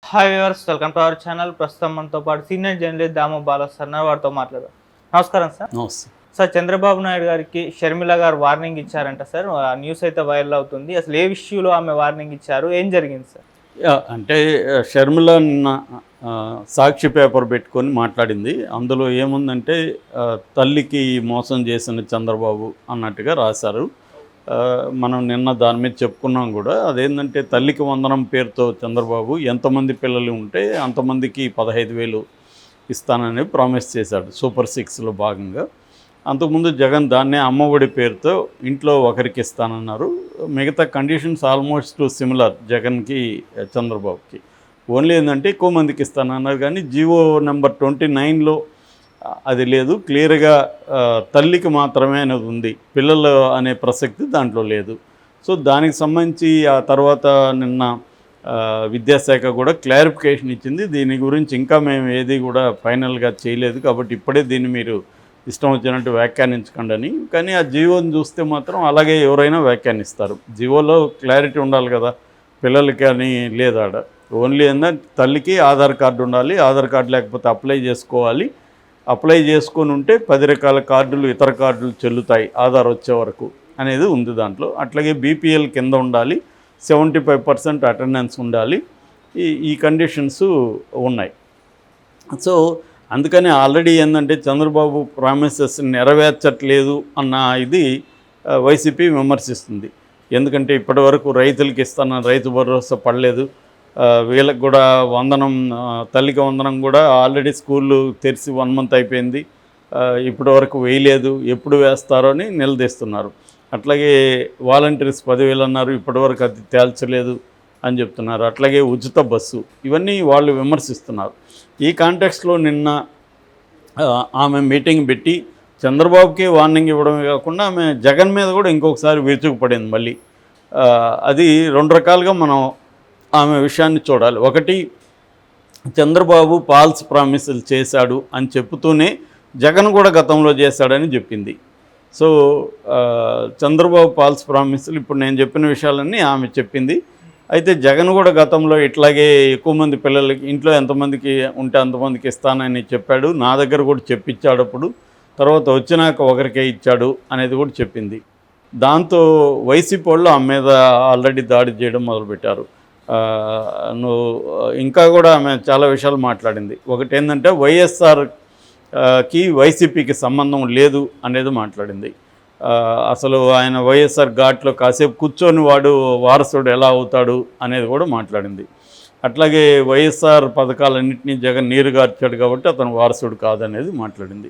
Hi viewers, welcome to our channel. ప్రస్తుతం మనతో పాటు సీనియర్ జర్నలిస్ట్ దాము బాలా సార్ వారితో మాట్లాడదాం. నమస్కారం సార్. నమస్తే సార్, చంద్రబాబు నాయుడు గారికి షర్మిల గారు వార్నింగ్ ఇచ్చారంట సార్. ఆ న్యూస్ అయితే వైరల్ అవుతుంది. అసలు ఏ ఇష్యూలో ఆమె వార్నింగ్ ఇచ్చారు, ఏం జరిగింది సార్? అంటే షర్మిల నిన్న సాక్షి పేపర్ పెట్టుకొని మాట్లాడింది. అందులో ఏముందంటే తల్లికి మోసం చేసిన చంద్రబాబు అన్నట్టుగా రాశారు. మనం నిన్న దాని మీద చెప్పుకున్నాం కూడా. అదేంటంటే తల్లికి వందనం పేరుతో చంద్రబాబు ఎంతమంది పిల్లలు ఉంటే అంతమందికి 15,000 ఇస్తానని ప్రామిస్ చేశాడు సూపర్ 6లో భాగంగా. అంతకుముందు జగన్ దాన్నే అమ్మఒడి పేరుతో ఇంట్లో ఒకరికి ఇస్తానన్నారు. మిగతా కండిషన్స్ ఆల్మోస్ట్ సిమిలర్ జగన్కి చంద్రబాబుకి. ఓన్లీ ఏంటంటే ఎక్కువ మందికి ఇస్తానన్నారు. కానీ జీవో నెంబర్ 29లో అది లేదు. క్లియర్గా తల్లికి మాత్రమే అనేది ఉంది, పిల్లలు అనే ప్రసక్తి దాంట్లో లేదు. సో దానికి సంబంధించి ఆ తర్వాత నిన్న విద్యాశాఖ కూడా క్లారిఫికేషన్ ఇచ్చింది. దీని గురించి ఇంకా మేము ఏది కూడా ఫైనల్గా చేయలేదు, కాబట్టి ఇప్పుడే దీన్ని మీరు ఇష్టం వచ్చినట్టు వ్యాఖ్యానించకండి అని. కానీ ఆ జీవోని చూస్తే మాత్రం అలాగే ఎవరైనా వ్యాఖ్యానిస్తారు. జీవోలో క్లారిటీ ఉండాలి కదా, పిల్లలకి అని లేదు ఆడ. ఓన్లీ ఏంటంటే తల్లికి ఆధార్ కార్డు ఉండాలి, ఆధార్ కార్డు లేకపోతే అప్లై చేసుకోవాలి. అప్లై చేసుకొని ఉంటే 10 రకాల కార్డులు ఇతర కార్డులు చెల్లుతాయి ఆధార్ వచ్చే వరకు అనేది ఉంది దాంట్లో. అట్లాగే బీపీఎల్ కింద ఉండాలి, 75% అటెండెన్స్ ఉండాలి. ఈ కండిషన్స్ ఉన్నాయి. సో అందుకని ఆల్రెడీ ఏంటంటే చంద్రబాబు ప్రామిసెస్ నెరవేర్చట్లేదు అన్న ఇది వైసీపీ విమర్శిస్తుంది. ఎందుకంటే ఇప్పటివరకు రైతులకి ఇస్తాన రైతు భరోసా పడలేదు. వీళ్ళకి కూడా వందనం, తల్లికి వందనం కూడా ఆల్రెడీ స్కూళ్ళు తెరిచి 1 మంత్ అయిపోయింది, ఇప్పటి వరకు వేయలేదు, ఎప్పుడు వేస్తారో అని నిలదీస్తున్నారు. అట్లాగే వాలంటీర్స్ 10,000 అన్నారు, ఇప్పటివరకు అది తేల్చలేదు అని చెప్తున్నారు. అట్లాగే ఉచిత బస్సు, ఇవన్నీ వాళ్ళు విమర్శిస్తున్నారు. ఈ కాంటెక్స్లో నిన్న ఆమె మీటింగ్ పెట్టి చంద్రబాబుకి వార్నింగ్ ఇవ్వడమే కాకుండా ఆమె జగన్ మీద కూడా ఇంకొకసారి విరుచుకుపడింది మళ్ళీ. అది 2 రకాలుగా మనం ఆమె విషయాన్ని చూడాలి. ఒకటి, చంద్రబాబు ఫాల్స్ ప్రామిసులు చేశాడు అని చెప్తూనే జగన్ కూడా గతంలో చేశాడని చెప్పింది. సో చంద్రబాబు ఫాల్స్ ప్రామిసులు ఇప్పుడు నేను చెప్పిన విషయాలన్నీ ఆమె చెప్పింది. అయితే జగన్ కూడా గతంలో ఇట్లాగే ఎక్కువ మంది పిల్లలకి ఇంట్లో ఎంతమందికి ఉంటే అంతమందికి ఇస్తానని చెప్పాడు, నా దగ్గర కూడా చెప్పించాడు. అప్పుడు తర్వాత వచ్చినాక ఒకరికే ఇచ్చాడు అనేది కూడా చెప్పింది. దాంతో వైసీపీ వాళ్ళు ఆమె మీద ఆల్రెడీ దాడి చేయడం మొదలుపెట్టారు. ఇంకా కూడా ఆమె చాలా విషయాలు మాట్లాడింది. ఒకటి ఏంటంటే వైఎస్ఆర్కి వైసీపీకి సంబంధం లేదు అనేది మాట్లాడింది. అసలు ఆయన వైఎస్ఆర్ ఘాట్లో కాసేపు కూర్చొని వాడు వారసుడు ఎలా అవుతాడు అనేది కూడా మాట్లాడింది. అట్లాగే వైఎస్ఆర్ పథకాలన్నింటినీ జగన్ నీరుగార్చాడు కాబట్టి అతను వారసుడు కాదనేది మాట్లాడింది.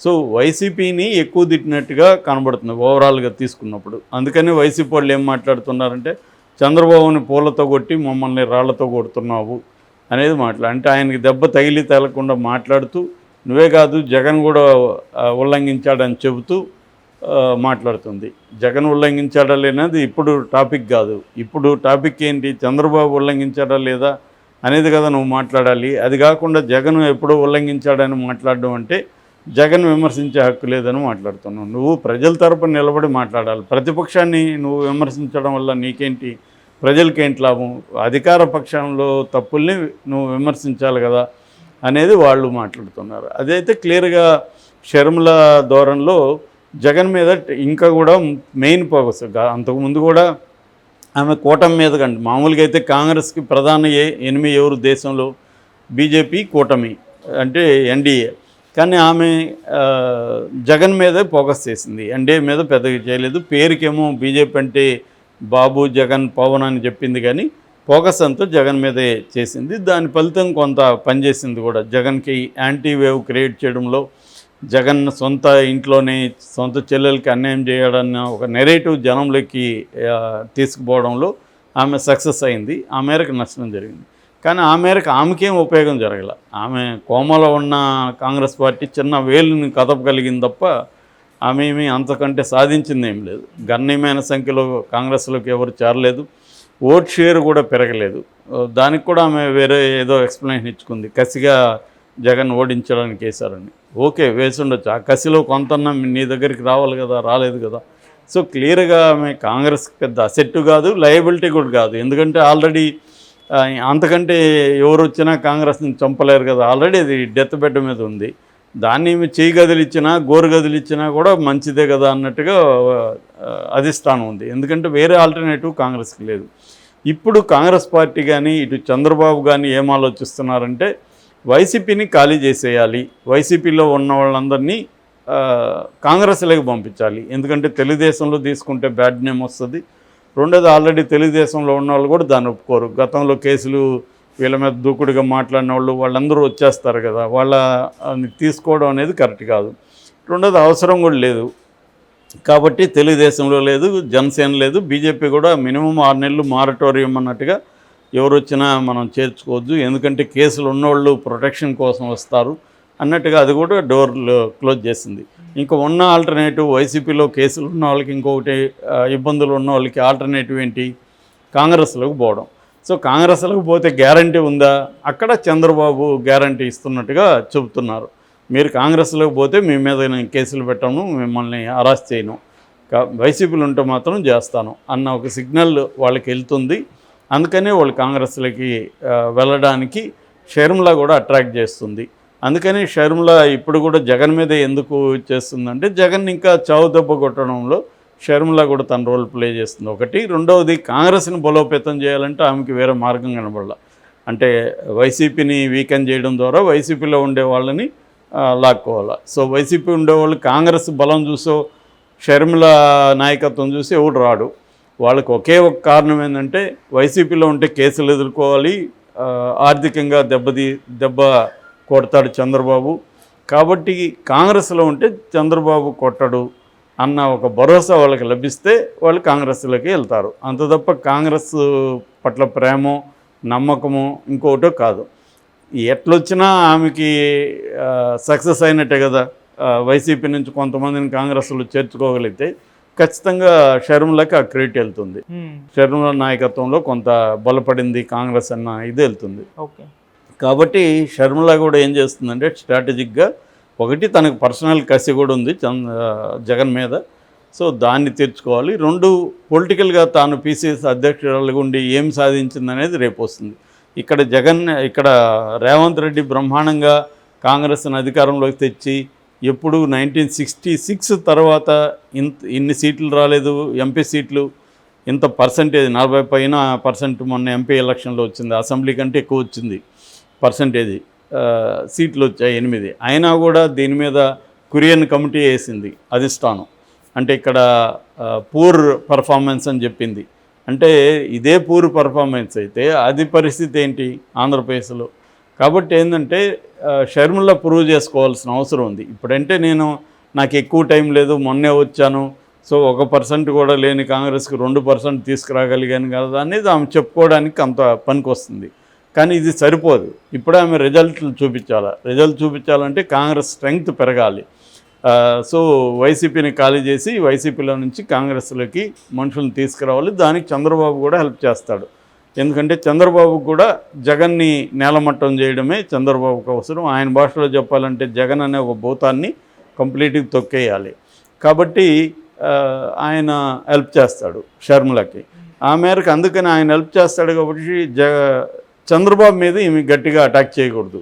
సో వైసీపీని ఎక్కువ తిట్టినట్టుగా కనబడుతుంది ఓవరాల్గా తీసుకున్నప్పుడు. అందుకని వైసీపీ వాళ్ళు ఏం మాట్లాడుతున్నారంటే చంద్రబాబుని పూలతో కొట్టి మమ్మల్ని రాళ్లతో కొడుతున్నావు అనేది అంటే ఆయనకి దెబ్బ తగిలి తేలకుండా మాట్లాడుతూ, నువ్వే కాదు జగన్ కూడా ఉల్లంఘించాడని చెబుతూ మాట్లాడుతుంది. జగన్ ఉల్లంఘించాడా లేనది ఇప్పుడు టాపిక్ కాదు. ఇప్పుడు టాపిక్ ఏంటి, చంద్రబాబు ఉల్లంఘించాడా లేదా అనేది కదా నువ్వు మాట్లాడాలి. అది కాకుండా జగన్ ఎప్పుడో ఉల్లంఘించాడని మాట్లాడడం అంటే జగన్ విమర్శించే హక్కు లేదని మాట్లాడుతున్నావు. నువ్వు ప్రజల తరపున నిలబడి మాట్లాడాలి. ప్రతిపక్షాన్ని నువ్వు విమర్శించడం వల్ల నీకేంటి, ప్రజలకేంటి లాభం? అధికార పక్షంలో తప్పుల్ని నువ్వు విమర్శించాలి కదా అనేది వాళ్ళు మాట్లాడుతున్నారు. అదైతే క్లియర్గా షర్మిల ధోరణిలో జగన్ మీద ఇంకా కూడా మెయిన్ ఫోకస్. అంతకుముందు కూడా ఆమె కూటమి మీద కంటే మామూలుగా అయితే కాంగ్రెస్కి ప్రధాన ఎనిమి ఎవరు దేశంలో, బీజేపీ, కూటమి అంటే ఎన్డీఏ. కానీ ఆమె జగన్ మీదే ఫోకస్ చేసింది, ఎన్డీఏ మీద పెద్దగా చేయలేదు. పేరుకేమో బీజేపీ అంటే బాబు, జగన్, పవన్ అని చెప్పింది, కానీ ఫోకస్ అంతా జగన్ మీదే చేసింది. దాని ఫలితం కొంత పనిచేసింది కూడా. జగన్కి యాంటీ వేవ్ క్రియేట్ చేయడంలో, జగన్ సొంత ఇంట్లోనే సొంత చెల్లెలకి అన్యాయం చేయడన్న ఒక నెరేటివ్ జనంలోకి తీసుకుపోవడంలో ఆమె సక్సెస్ అయింది. ఆ మేరకు నష్టం జరిగింది. కానీ ఆ మేరకు ఆమెకేం ఉపయోగం జరగల. ఆమె కోమలో ఉన్న కాంగ్రెస్ పార్టీ చిన్న వేలుని కదపగలిగింది తప్ప ఆమె ఏమీ అంతకంటే సాధించింది ఏం లేదు. గణనీయమైన సంఖ్యలో కాంగ్రెస్లోకి ఎవరు చేరలేదు, ఓట్ షేర్ కూడా పెరగలేదు. దానికి కూడా ఆమె వేరే ఏదో ఎక్స్ప్లెనేషన్ ఇచ్చుకుంది, కసిగా జగన్ ఓడించడానికి వేశారని. ఓకే, వేసి ఉండొచ్చు. ఆ కసిలో కొంతన్నా నీ దగ్గరికి రావాలి కదా, రాలేదు కదా. సో క్లియర్గా ఆమె కాంగ్రెస్కి పెద్ద అసెట్టు కాదు, లయబిలిటీ కూడా కాదు. ఎందుకంటే ఆల్రెడీ అంతకంటే ఎవరు వచ్చినా కాంగ్రెస్ని చంపలేరు కదా, ఆల్రెడీ అది డెత్ బెడ్ మీద ఉంది. దాన్ని చేయి గదిలిచ్చినా గోరు గదిలిచ్చినా కూడా మంచిదే కదా అన్నట్టుగా అధిష్టానం ఉంది. ఎందుకంటే వేరే ఆల్టర్నేటివ్ కాంగ్రెస్కి లేదు. ఇప్పుడు కాంగ్రెస్ పార్టీ కానీ ఇటు చంద్రబాబు కానీ ఏం ఆలోచిస్తున్నారంటే వైసీపీని ఖాళీ చేసేయాలి, వైసీపీలో ఉన్న వాళ్ళందరినీ కాంగ్రెస్లోకి పంపించాలి. ఎందుకంటే తెలుగుదేశంలో తీసుకుంటే బ్యాడ్ నేమ్ వస్తుంది. రెండోది, ఆల్రెడీ తెలుగుదేశంలో ఉన్న వాళ్ళు కూడా దాన్ని ఒప్పుకోరు. గతంలో కేసులు వీళ్ళ మీద దూకుడుగా మాట్లాడిన వాళ్ళందరూ వచ్చేస్తారు కదా, వాళ్ళని తీసుకోవడం అనేది కరెక్ట్ కాదు. రెండోది, అవసరం కూడా లేదు. కాబట్టి తెలుగుదేశంలో లేదు, జనసేన లేదు, బీజేపీ కూడా మినిమం 6 నెలలు మారటోరియం అన్నట్టుగా ఎవరు వచ్చినా మనం చేర్చుకోవద్దు, ఎందుకంటే కేసులు ఉన్నవాళ్ళు ప్రొటెక్షన్ కోసం వస్తారు అన్నట్టుగా అది కూడా డోర్లు క్లోజ్ చేసింది. ఇంకా ఉన్న ఆల్టర్నేటివ్ వైసీపీలో కేసులు ఉన్న వాళ్ళకి ఇంకొకటి ఇబ్బందులు ఉన్న వాళ్ళకి ఆల్టర్నేటివ్ ఏంటి, కాంగ్రెస్లోకి పోవడం. సో కాంగ్రెస్లోకి పోతే గ్యారంటీ ఉందా, అక్కడ చంద్రబాబు గ్యారంటీ ఇస్తున్నట్టుగా చెబుతున్నారు. మీరు కాంగ్రెస్లోకి పోతే మీ మీద నేను కేసులు పెట్టాను, మిమ్మల్ని అరెస్ట్ చేయను, వైసీపీలు ఉంటే మాత్రం చేస్తాను అన్న ఒక సిగ్నల్ వాళ్ళకి వెళ్తుంది. అందుకనే వాళ్ళు కాంగ్రెస్లోకి వెళ్ళడానికి షర్మిల కూడా అట్రాక్ట్ చేస్తుంది. అందుకని షర్మిల ఇప్పుడు కూడా జగన్ మీద ఎందుకు చేస్తుందంటే జగన్ ఇంకా చావు దెబ్బ కొట్టడంలో షర్మిల కూడా తన రోల్ ప్లే చేస్తుంది ఒకటి. రెండవది, కాంగ్రెస్ని బలోపేతం చేయాలంటే ఆమెకి వేరే మార్గం కనబడాల. అంటే వైసీపీని వీకెన్ చేయడం ద్వారా వైసీపీలో ఉండే వాళ్ళని లాక్కోవాలి. సో వైసీపీ ఉండేవాళ్ళు కాంగ్రెస్ బలం చూసో షర్మిల నాయకత్వం చూసి ఎవడు రాడు. వాళ్ళకి ఒకే ఒక కారణం ఏంటంటే వైసీపీలో ఉంటే కేసులు ఎదుర్కోవాలి, ఆర్థికంగా దెబ్బ కొడతాడు చంద్రబాబు. కాబట్టి కాంగ్రెస్లో ఉంటే చంద్రబాబు కొట్టడు అన్న ఒక భరోసా వాళ్ళకి లభిస్తే వాళ్ళు కాంగ్రెస్లోకి వెళ్తారు. అంత తప్ప కాంగ్రెస్ పట్ల ప్రేమో నమ్మకమో ఇంకోటో కాదు. ఎట్లొచ్చినా ఆమెకి సక్సెస్ అయినట్టే కదా. వైసీపీ నుంచి కొంతమందిని కాంగ్రెస్లో చేర్చుకోగలిగితే ఖచ్చితంగా షర్మిలకి ఆ క్రెడిట్ వెళ్తుంది. షర్మిల నాయకత్వంలో కొంత బలపడింది కాంగ్రెస్ అన్న ఇది వెళ్తుంది. ఓకే. కాబట్టి షర్మిల కూడా ఏం చేస్తుందంటే స్ట్రాటజిక్గా ఒకటి, తనకు పర్సనల్ కసి కూడా ఉంది జగన్ మీద, సో దాన్ని తీర్చుకోవాలి. రెండు, పొలిటికల్గా తాను పీసీసీ అధ్యక్షురాలుగా ఉండి ఏం సాధించిందనేది రేపు వస్తుంది. ఇక్కడ రేవంత్ రెడ్డి బ్రహ్మాండంగా కాంగ్రెస్ని అధికారంలోకి తెచ్చి ఎప్పుడు 1966 తర్వాత ఇన్ని సీట్లు రాలేదు, ఎంపీ సీట్లు ఇంత పర్సంటేజ్ 40 పైన పర్సెంట్ మొన్న ఎంపీ ఎలక్షన్లో వచ్చింది, అసెంబ్లీ కంటే ఎక్కువ వచ్చింది పర్సంటేజ్, సీట్లు వచ్చాయి 8. అయినా కూడా దీని మీద కురియన్ కమిటీ వేసింది అధిష్టానం. అంటే ఇక్కడ పూర్ పర్ఫార్మెన్స్ అని చెప్పింది. అంటే ఇదే పూర్ పర్ఫార్మెన్స్ అయితే అది పరిస్థితి ఏంటి ఆంధ్రప్రదేశ్లో? కాబట్టి ఏంటంటే షర్మిల ప్రూవ్ చేసుకోవాల్సిన అవసరం ఉంది. ఇప్పుడంటే నాకు ఎక్కువ టైం లేదు, మొన్నే వచ్చాను, సో 1% కూడా లేని కాంగ్రెస్కి 2% తీసుకురాగలిగాను కదా అనేది ఆమె చెప్పుకోవడానికి అంత పనికి వస్తుంది. కానీ ఇది సరిపోదు. ఇప్పుడు ఆమె రిజల్ట్ చూపించాలంటే కాంగ్రెస్ స్ట్రెంగ్త్ పెరగాలి. సో వైసీపీని ఖాళీ చేసి వైసీపీలో నుంచి కాంగ్రెస్లోకి మనుషులను తీసుకురావాలి. దానికి చంద్రబాబు కూడా హెల్ప్ చేస్తాడు. ఎందుకంటే చంద్రబాబు కూడా జగన్ని నేలమట్టం చేయడమే చంద్రబాబుకు అవసరం. ఆయన భాషలో చెప్పాలంటే జగన్ అనే ఒక భూతాన్ని కంప్లీట్గా తొక్కేయాలి. కాబట్టి ఆయన హెల్ప్ చేస్తాడు షర్మిలకి. ఆ మేరకు అందుకని ఆయన హెల్ప్ చేస్తాడు. కాబట్టి చంద్రబాబు మీద ఈమె గట్టిగా అటాక్ చేయకూడదు.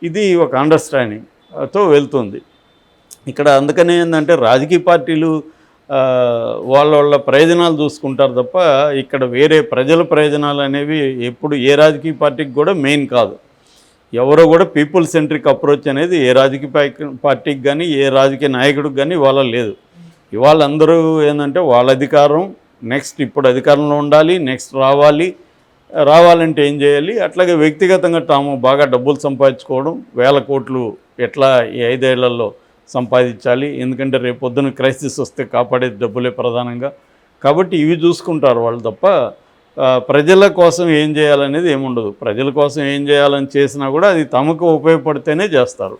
ఇది ఒక అండర్స్టాండింగ్తో వెళ్తుంది ఇక్కడ. అందుకనే ఏంటంటే రాజకీయ పార్టీలు వాళ్ళ ప్రయోజనాలు చూసుకుంటారు తప్ప ఇక్కడ వేరే ప్రజల ప్రయోజనాలు అనేవి ఎప్పుడు ఏ రాజకీయ పార్టీకి కూడా మెయిన్ కాదు. ఎవరో కూడా పీపుల్ సెంట్రిక్ అప్రోచ్ అనేది ఏ రాజకీయ పార్టీకి కానీ ఏ రాజకీయ నాయకుడికి కానీ ఇవాళ లేదు. ఇవాళ అందరూ ఏంటంటే వాళ్ళ అధికారం నెక్స్ట్ ఇప్పుడు అధికారంలో ఉండాలి, నెక్స్ట్ రావాలంటే ఏం చేయాలి, అట్లాగే వ్యక్తిగతంగా తాము బాగా డబ్బులు సంపాదించుకోవడం, 1000 కోట్లు ఎట్లా ఈ 5 ఏళ్లలో సంపాదించాలి, ఎందుకంటే రేపు పొద్దున క్రైసిస్ వస్తే కాపాడేది డబ్బులే ప్రధానంగా. కాబట్టి ఇవి చూసుకుంటారు వాళ్ళు తప్ప ప్రజల కోసం ఏం చేయాలనేది ఏముండదు. ప్రజల కోసం ఏం చేయాలని చేసినా కూడా అది తమకు ఉపయోగపడితేనే చేస్తారు.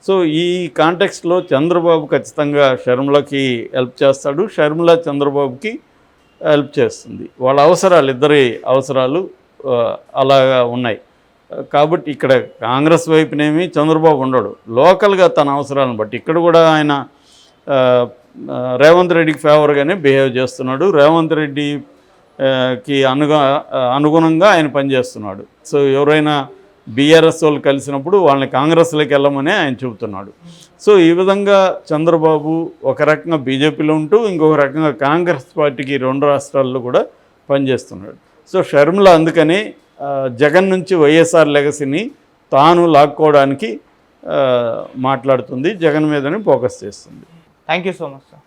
సో ఈ కాంటెక్స్ట్లో చంద్రబాబు ఖచ్చితంగా షర్మిలకి హెల్ప్ చేస్తాడు, షర్మిల చంద్రబాబుకి హెల్ప్ చేస్తుంది. వాళ్ళ అవసరాలు, ఇద్దరి అవసరాలు అలాగా ఉన్నాయి. కాబట్టి ఇక్కడ కాంగ్రెస్ వైపునేమి చంద్రబాబు ఉండడు, లోకల్గా తన అవసరాలను బట్టి ఇక్కడ కూడా ఆయన రేవంత్ రెడ్డికి ఫేవర్గానే బిహేవ్ చేస్తున్నాడు. రేవంత్ రెడ్డి కి అనుగుణంగా ఆయన పనిచేస్తున్నాడు. సో ఎవరైనా బీఆర్ఎస్ వాళ్ళు కలిసినప్పుడు వాళ్ళని కాంగ్రెస్లోకి వెళ్ళమని ఆయన చెబుతున్నాడు. సో ఈ విధంగా చంద్రబాబు ఒక రకంగా బీజేపీలో ఉంటూ ఇంకొక రకంగా కాంగ్రెస్ పార్టీకి 2 రాష్ట్రాల్లో కూడా పనిచేస్తున్నాడు. సో షర్మిల అందుకని జగన్ నుంచి వైఎస్ఆర్ లెగసీని తాను లాక్కోవడానికి మాట్లాడుతుంది, జగన్ మీదనే ఫోకస్ చేస్తుంది. Thank you so much sir.